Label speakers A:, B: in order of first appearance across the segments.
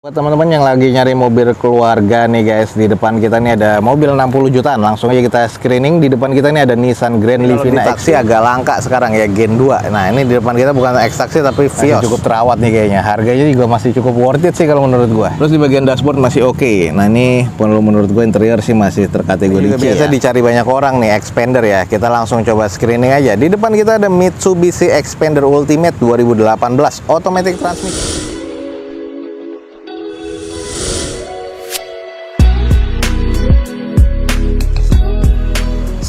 A: Buat teman-teman yang lagi nyari mobil keluarga nih guys, di depan kita nih ada mobil 60 jutaan. Langsung aja kita screening. Di depan kita nih ada Nissan Grand Livina X agak langka sekarang ya, Gen 2. Nah, ini di depan kita bukan X-Taxi tapi Vios. Cukup terawat nih kayaknya. Harganya juga masih cukup worth it sih kalau menurut gua. Terus di bagian dashboard masih oke. Nah, ini menurut gua interior sih masih terkategori C. Biasa dicari banyak orang nih Xpander ya. Kita langsung coba screening aja. Di depan kita ada Mitsubishi Xpander Ultimate 2018 automatic transmission.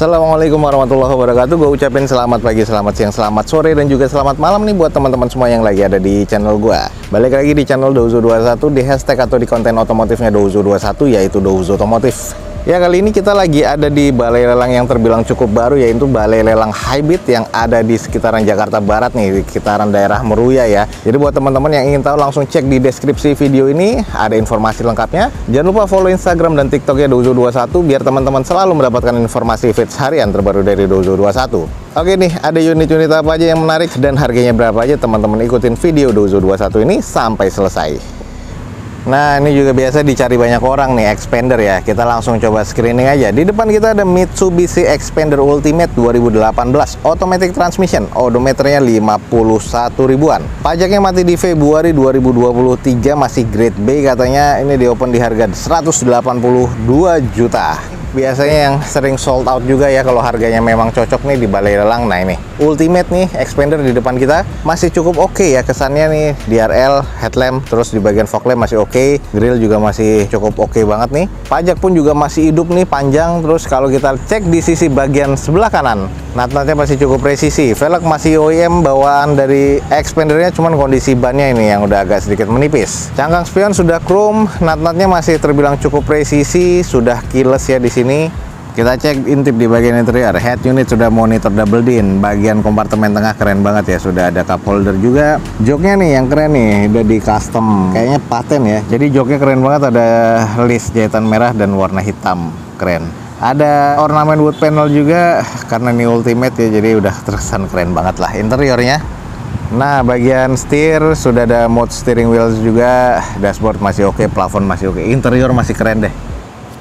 A: Assalamualaikum warahmatullahi wabarakatuh. Gue ucapin selamat pagi, selamat siang, selamat sore, dan juga selamat malam nih buat teman-teman semua yang lagi ada di channel gue. Balik lagi di channel Douzo21, di hashtag atau di konten otomotifnya Douzo21, yaitu Douzo Otomotif. Ya, kali ini kita lagi ada di balai lelang yang terbilang cukup baru, yaitu balai lelang hybrid yang ada di sekitaran Jakarta Barat nih, di sekitaran daerah Meruya ya. Jadi buat teman-teman yang ingin tahu, langsung cek di deskripsi video ini, ada informasi lengkapnya. Jangan lupa follow Instagram dan TikToknya Douzo21 biar teman-teman selalu mendapatkan informasi feeds harian terbaru dari Douzo21. Oke nih, ada unit-unit apa aja yang menarik dan harganya berapa aja, teman-teman ikutin video Douzo21 ini sampai selesai. Nah, ini juga biasa dicari banyak orang nih Xpander ya. Kita langsung coba screening aja. Di depan kita ada Mitsubishi Xpander Ultimate 2018 automatic transmission. Odometernya 51 ribuan. Pajaknya mati di Februari 2023, masih grade B katanya. Ini di open di harga 182 juta. Biasanya yang sering sold out juga ya kalau harganya memang cocok nih di balai lelang. Nah, ini Ultimate nih Xpander di depan kita masih cukup oke ya kesannya nih. DRL, headlamp, terus di bagian fog lamp masih oke, grill juga masih cukup oke banget nih. Pajak pun juga masih hidup nih, panjang. Terus kalau kita cek di sisi bagian sebelah kanan, nat-natnya masih cukup presisi. Velg masih OEM bawaan dari Xpandernya, cuman kondisi bannya ini yang udah agak sedikit menipis. Cangkang spion sudah chrome, nat-natnya masih terbilang cukup presisi, sudah keyless ya di sini. Kita cek intip di bagian interior. Head unit sudah monitor double din. Bagian kompartemen tengah keren banget ya, sudah ada cup holder juga. Joknya nih yang keren nih, udah di custom, kayaknya paten ya. Jadi joknya keren banget, ada list jahitan merah dan warna hitam, keren. Ada ornamen wood panel juga karena ini Ultimate ya, jadi udah terkesan keren banget lah interiornya. Nah, bagian setir sudah ada mode steering wheels juga. Dashboard masih oke, plafon masih oke, interior masih keren deh.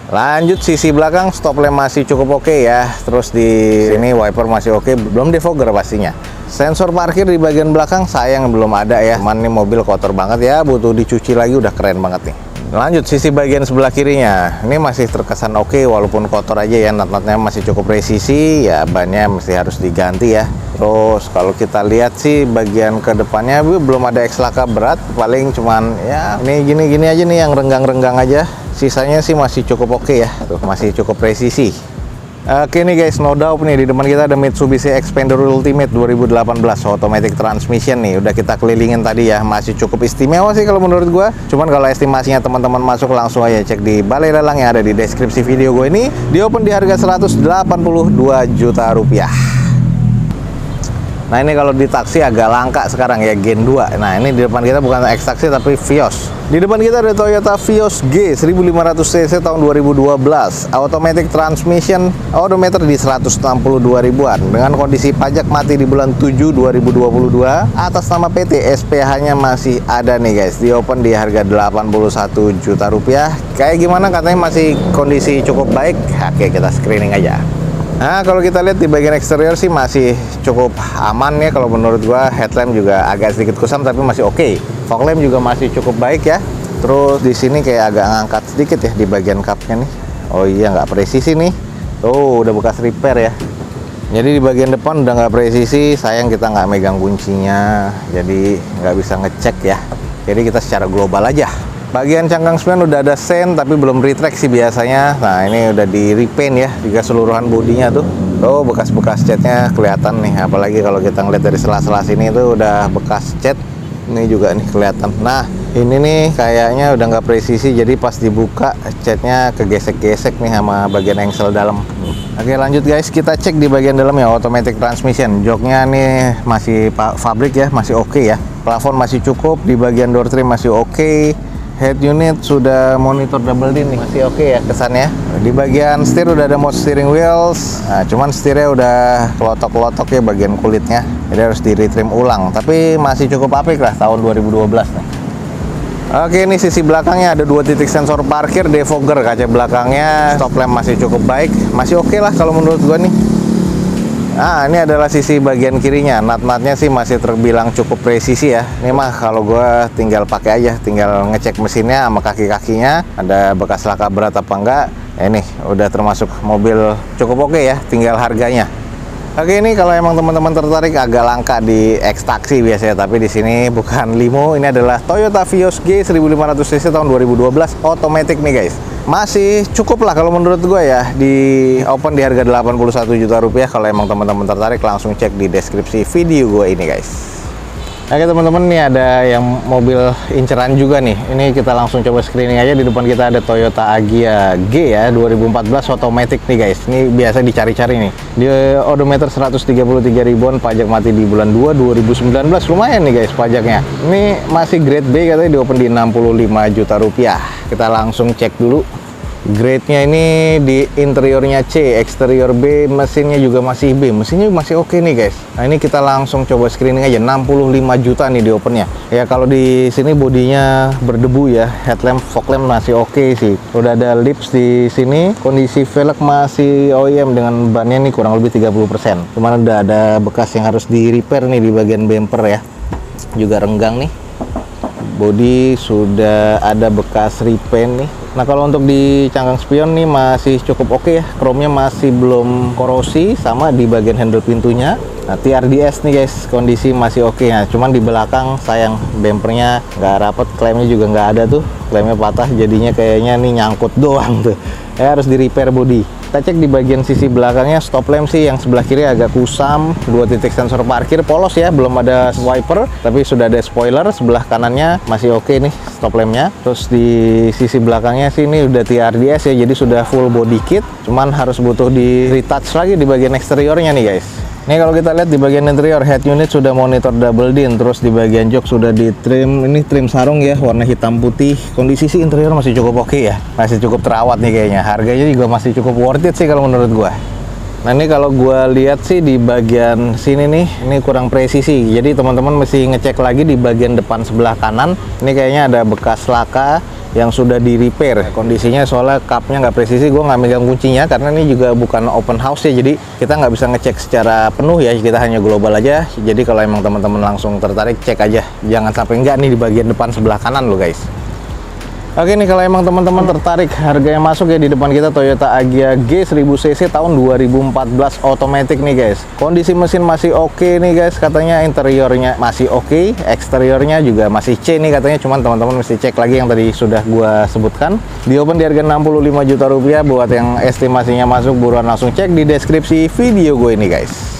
A: Lanjut sisi belakang, stop lamp masih cukup oke ya. Terus di sini wiper masih oke, belum defogger pastinya. Sensor parkir di bagian belakang sayang belum ada ya. Cuman ini mobil kotor banget ya, butuh dicuci lagi, udah keren banget nih. Lanjut sisi bagian sebelah kirinya, ini masih terkesan oke walaupun kotor aja ya. Nat-natnya masih cukup presisi ya, bannya masih harus diganti ya. Terus kalau kita lihat sih bagian ke depannya belum ada laka berat, paling cuman ya ini gini-gini aja nih yang renggang-renggang aja. Sisanya sih masih cukup oke ya, tuh masih cukup presisi. Oke nih guys, no doubt nih di depan kita ada Mitsubishi Xpander Ultimate 2018 automatic transmission nih. Udah kita kelilingin tadi ya, masih cukup istimewa sih kalau menurut gua. Cuman kalau estimasinya teman-teman masuk, langsung aja cek di balai lelang yang ada di deskripsi video gue ini. Di open di harga 182 juta rupiah. Nah, ini kalau di taksi agak langka sekarang ya, Gen 2. Nah, ini di depan kita bukan X-Taxi tapi Vios. Di depan kita ada Toyota Vios G 1500 cc tahun 2012 automatic transmission, odometer di 162 ribuan dengan kondisi pajak mati di bulan 7 2022. Atas nama PT, SPH nya masih ada nih guys, di open di harga 81 juta rupiah. Kayak gimana, katanya masih kondisi cukup baik. Oke, kita screening aja. Nah, kalau kita lihat di bagian eksterior sih masih cukup aman ya kalau menurut gua. Headlamp juga agak sedikit kusam tapi masih oke. Fog lamp juga masih cukup baik ya. Terus di sini kayak agak ngangkat sedikit ya di bagian cupnya nih. Oh iya, nggak presisi nih. Tuh udah bekas repair ya. Jadi di bagian depan udah nggak presisi. Sayang kita nggak megang kuncinya, jadi nggak bisa ngecek ya. Jadi kita secara global aja. Bagian cangkang spion udah ada sen tapi belum retract sih biasanya. Nah, ini udah di repaint ya di keseluruhan bodinya tuh. Tuh bekas-bekas catnya kelihatan nih, apalagi kalau kita ngeliat dari sela-sela sini tuh udah bekas cat. Ini juga nih kelihatan. Nah, ini nih kayaknya udah nggak presisi, jadi pas dibuka catnya kegesek-gesek nih sama bagian engsel dalam. Oke, lanjut guys, kita cek di bagian dalam ya, automatic transmission. Joknya nih masih pabrik ya, masih oke ya. Plafon masih cukup, di bagian door trim masih oke. Head unit sudah monitor double din nih, masih oke ya kesannya. Di bagian setir udah ada mode steering wheels. Nah, cuman setirnya udah kelotok-kelotok ya bagian kulitnya, jadi harus di retrim ulang. Tapi masih cukup apik lah tahun 2012 nih. Oke, ini sisi belakangnya ada 2 titik sensor parkir, defogger, kaca belakangnya, stop lamp masih cukup baik, masih oke lah kalau menurut gua nih. Nah, ini adalah sisi bagian kirinya. Nut-nutnya sih masih terbilang cukup presisi ya. Ini mah kalau gua tinggal pakai aja, tinggal ngecek mesinnya sama kaki-kakinya, ada bekas laka berat apa enggak. Ini udah termasuk mobil cukup oke ya, tinggal harganya. Oke, ini kalau emang teman-teman tertarik, agak langka di X-Taxi biasanya, tapi di sini bukan limo, ini adalah Toyota Vios G 1500 cc tahun 2012 otomatis nih guys. Masih cukup lah kalau menurut gue ya, di open di harga 81 juta rupiah. Kalau emang teman-teman tertarik, langsung cek di deskripsi video gue ini guys. Oke teman-teman, nih ada yang mobil inceran juga nih. Ini kita langsung coba screening aja. Di depan kita ada Toyota Agya G ya, 2014 otomatis nih guys. Ini biasa dicari-cari nih. Di odometer 133 ribuan, pajak mati di bulan 2 2019. Lumayan nih guys pajaknya. Ini masih grade B, katanya di open di 65 juta rupiah. Kita langsung cek dulu. Grade-nya ini di interiornya C, eksterior B, mesinnya juga masih B. Mesinnya masih oke nih guys. Nah, ini kita langsung coba screening aja. 65 juta nih di opennya. Ya kalau di sini bodinya berdebu ya. Headlamp, fog lamp masih oke sih. Udah ada lips di sini. Kondisi velg masih OEM dengan bannya nih kurang lebih 30%. Cuman udah ada bekas yang harus di repair nih di bagian bumper ya. Juga renggang nih. Bodi sudah ada bekas repaint nih. Nah kalau untuk di cangkang spion nih masih cukup oke ya. Chrome-nya masih belum korosi, sama di bagian handle pintunya. Nah TRDS nih guys, kondisi masih oke ya. Cuman di belakang sayang, bumpernya nggak rapet, klaimnya juga nggak ada tuh. Klaimnya patah, jadinya kayaknya nih nyangkut doang tuh. Harus di repair bodi. Kita cek di bagian sisi belakangnya, stop lamp sih yang sebelah kiri agak kusam, 2 titik sensor parkir polos ya, belum ada wiper, tapi sudah ada spoiler. Sebelah kanannya masih oke nih stop lampnya. Terus di sisi belakangnya sih ini udah TRDS ya, jadi sudah full body kit, cuman harus butuh di retouch lagi di bagian eksteriornya nih guys. Ini kalau kita lihat di bagian interior, head unit sudah monitor double din, terus di bagian jok sudah di trim, ini trim sarung ya, warna hitam putih. Kondisi sih interior masih cukup oke ya, masih cukup terawat nih kayaknya. Harganya juga masih cukup worth it sih kalau menurut gua. Nah ini kalau gua lihat sih di bagian sini nih, ini kurang presisi. Jadi teman-teman mesti ngecek lagi di bagian depan sebelah kanan. Ini kayaknya ada bekas laka yang sudah di repair kondisinya, soalnya cupnya nggak presisi. Gue nggak megang kuncinya karena ini juga bukan open house ya, jadi kita nggak bisa ngecek secara penuh ya, kita hanya global aja. Jadi kalau emang teman-teman langsung tertarik, cek aja, jangan sampai nggak nih di bagian depan sebelah kanan lo guys. Oke nih kalau emang teman-teman tertarik, harga yang masuk ya di depan kita Toyota Agya G 1000 cc tahun 2014 otomatis nih guys. Kondisi mesin masih oke nih guys, katanya interiornya masih oke, eksteriornya juga masih C nih katanya. Cuman teman-teman mesti cek lagi yang tadi sudah gua sebutkan. Di open di harga 65 juta rupiah. Buat yang estimasinya masuk, buruan langsung cek di deskripsi video gue ini guys.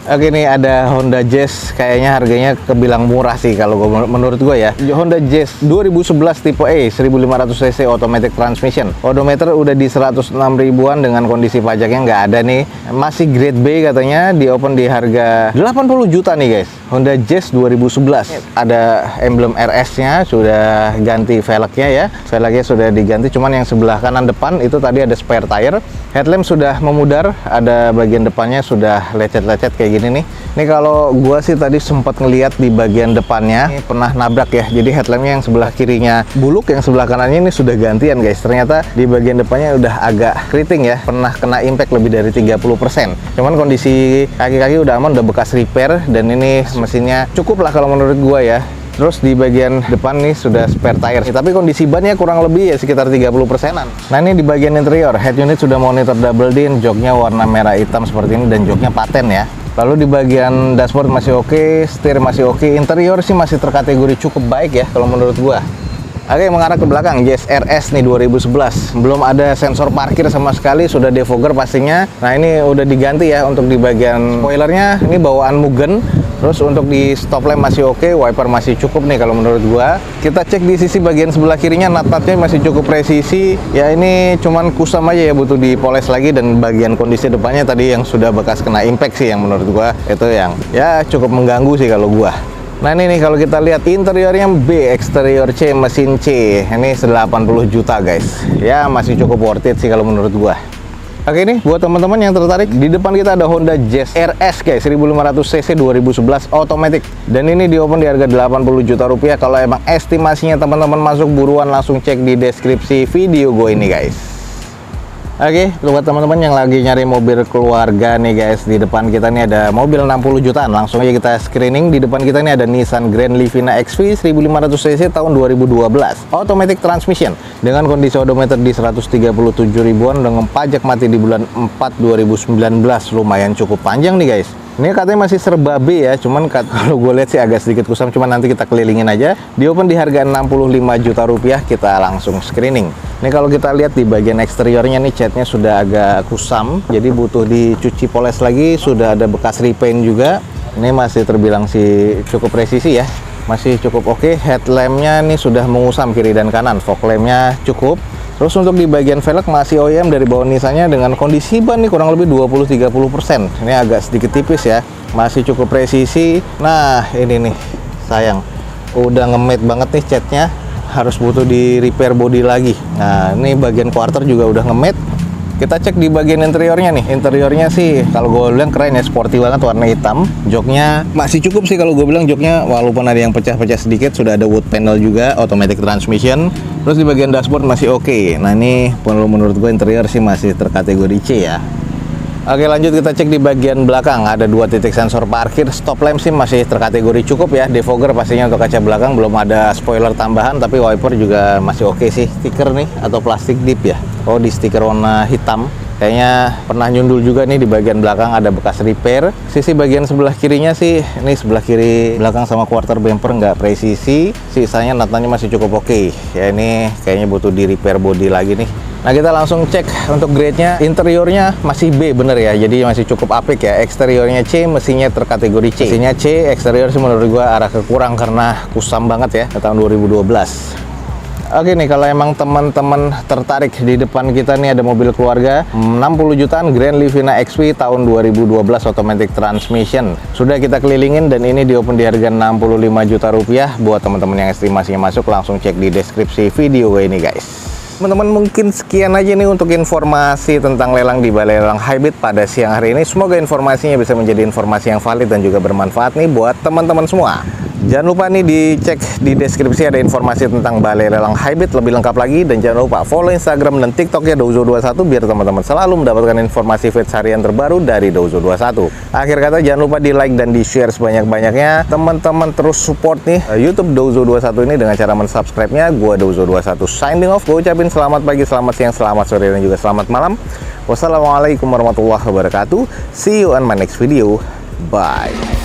A: Oke nih ada Honda Jazz, kayaknya harganya kebilang murah sih kalau menurut gue ya. Honda Jazz 2011 tipe E 1500 cc automatic transmission. Odometer udah di 106 ribuan dengan kondisi pajaknya nggak ada nih. Masih grade B katanya, di open di harga 80 juta nih guys. Honda Jazz 2011. Ada emblem RS-nya, sudah ganti velgnya ya. Velgnya sudah diganti, cuman yang sebelah kanan depan itu tadi ada spare tire. Headlamp sudah memudar, ada bagian depannya sudah lecet-lecet kayak gini nih. Ini kalau gua sih tadi sempat ngeliat di bagian depannya ini pernah nabrak ya. Jadi headlampnya yang sebelah kirinya buluk, yang sebelah kanannya ini sudah gantian guys. Ternyata di bagian depannya udah agak keriting ya, pernah kena impact lebih dari 30%. Cuman kondisi kaki-kaki udah aman, udah bekas repair, dan ini mesinnya cukup lah kalau menurut gua ya. Terus di bagian depan nih sudah spare tire, tapi kondisi bannya kurang lebih ya sekitar 30%-an. Nah ini di bagian interior, head unit sudah monitor double din, joknya warna merah hitam seperti ini, dan joknya paten ya. Lalu di bagian dashboard masih oke, setir masih oke, interior sih masih terkategori cukup baik ya kalau menurut gua. Oke, mengarah ke belakang, Jazz RS nih 2011. Belum ada sensor parkir sama sekali, sudah defogger pastinya. Nah ini udah diganti ya untuk di bagian spoilernya, ini bawaan Mugen. Terus untuk di stop lamp masih oke, wiper masih cukup nih kalau menurut gua. Kita cek di sisi bagian sebelah kirinya, nut-nutnya masih cukup presisi. Ya ini cuman kusam aja ya, butuh dipoles lagi, dan bagian kondisi depannya tadi yang sudah bekas kena impact sih yang menurut gua itu yang ya cukup mengganggu sih kalau gua. Nah ini nih kalau kita lihat interiornya B, eksterior C, mesin C. Ini 80 juta guys. Ya masih cukup worth it sih kalau menurut gua. Oke nih, buat teman-teman yang tertarik, di depan kita ada Honda Jazz RS guys, 1500 cc 2011 automatic. Dan ini di open di harga 80 juta rupiah. Kalau emang estimasinya teman-teman masuk, buruan langsung cek di deskripsi video gue ini guys. Oke, buat teman-teman yang lagi nyari mobil keluarga nih guys, di depan kita nih ada mobil 60 jutaan. Langsung aja kita screening. Di depan kita nih ada Nissan Grand Livina XV 1500 cc tahun 2012, automatic transmission dengan kondisi odometer di 137 ribuan dengan pajak mati di bulan 4 2019. Lumayan cukup panjang nih guys. Ini katanya masih serba B ya, cuman kalau gue lihat sih agak sedikit kusam, cuman nanti kita kelilingin aja. Di open di harga 65 juta rupiah, kita langsung screening. Ini kalau kita lihat di bagian eksteriornya nih, catnya sudah agak kusam, jadi butuh dicuci poles lagi, sudah ada bekas repaint juga. Ini masih terbilang sih cukup presisi ya, masih cukup oke. Headlampnya nih sudah mengusam kiri dan kanan, fog lampnya cukup. Terus untuk di bagian velg masih OEM dari bawah Nissannya dengan kondisi ban nih kurang lebih 20-30%. Ini agak sedikit tipis ya, masih cukup presisi. Nah ini nih sayang, udah nge-matte banget nih catnya, harus butuh di repair body lagi. Nah ini bagian quarter juga udah nge-matte. Kita cek di bagian interiornya nih. Interiornya sih kalau gue bilang keren ya, sporty banget, warna hitam. Joknya masih cukup sih kalau gue bilang, joknya walaupun ada yang pecah-pecah sedikit, sudah ada wood panel juga, automatic transmission. Terus di bagian dashboard masih oke. Nah ini menurut gue interior sih masih terkategori C ya. Oke, lanjut kita cek di bagian belakang. Ada 2 titik sensor parkir, stop lamp sih masih terkategori cukup ya. Defogger pastinya untuk kaca belakang, belum ada spoiler tambahan, tapi wiper juga masih oke sih. Stiker nih atau plastik dip ya. Oh, di stiker warna hitam. Kayaknya pernah nyundul juga nih, di bagian belakang ada bekas repair. Sisi bagian sebelah kirinya sih, ini sebelah kiri belakang sama quarter bumper nggak presisi. Sisanya natanya masih cukup oke. Ya ini kayaknya butuh di repair body lagi nih. Nah kita langsung cek untuk grade-nya. Interiornya masih B bener ya, jadi masih cukup apik ya. Eksteriornya C, mesinnya terkategori C. Mesinnya C, eksterior sih menurut gua arah ke kurang karena kusam banget ya, tahun 2012. Oke nih, kalau emang teman-teman tertarik, di depan kita nih ada mobil keluarga 60 jutaan Grand Livina XV tahun 2012 automatic transmission. Sudah kita kelilingin dan ini di open di harga 65 juta rupiah. Buat teman-teman yang estimasinya masuk, langsung cek di deskripsi video gue ini guys. Teman-teman, mungkin sekian aja nih untuk informasi tentang lelang di Balai Lelang Hybrid pada siang hari ini. Semoga informasinya bisa menjadi informasi yang valid dan juga bermanfaat nih buat teman-teman semua. Jangan lupa nih dicek di deskripsi, ada informasi tentang Balai Lelang Hybrid lebih lengkap lagi. Dan jangan lupa follow Instagram dan TikToknya Douzo21 biar teman-teman selalu mendapatkan informasi feeds harian terbaru dari Douzo21. Akhir kata, jangan lupa di like dan di share sebanyak-banyaknya. Teman-teman terus support nih YouTube Douzo21 ini dengan cara mensubscribe-nya. Gua Douzo21 signing off. Gue ucapin selamat pagi, selamat siang, selamat sore, dan juga selamat malam. Wassalamualaikum warahmatullahi wabarakatuh. See you on my next video. Bye.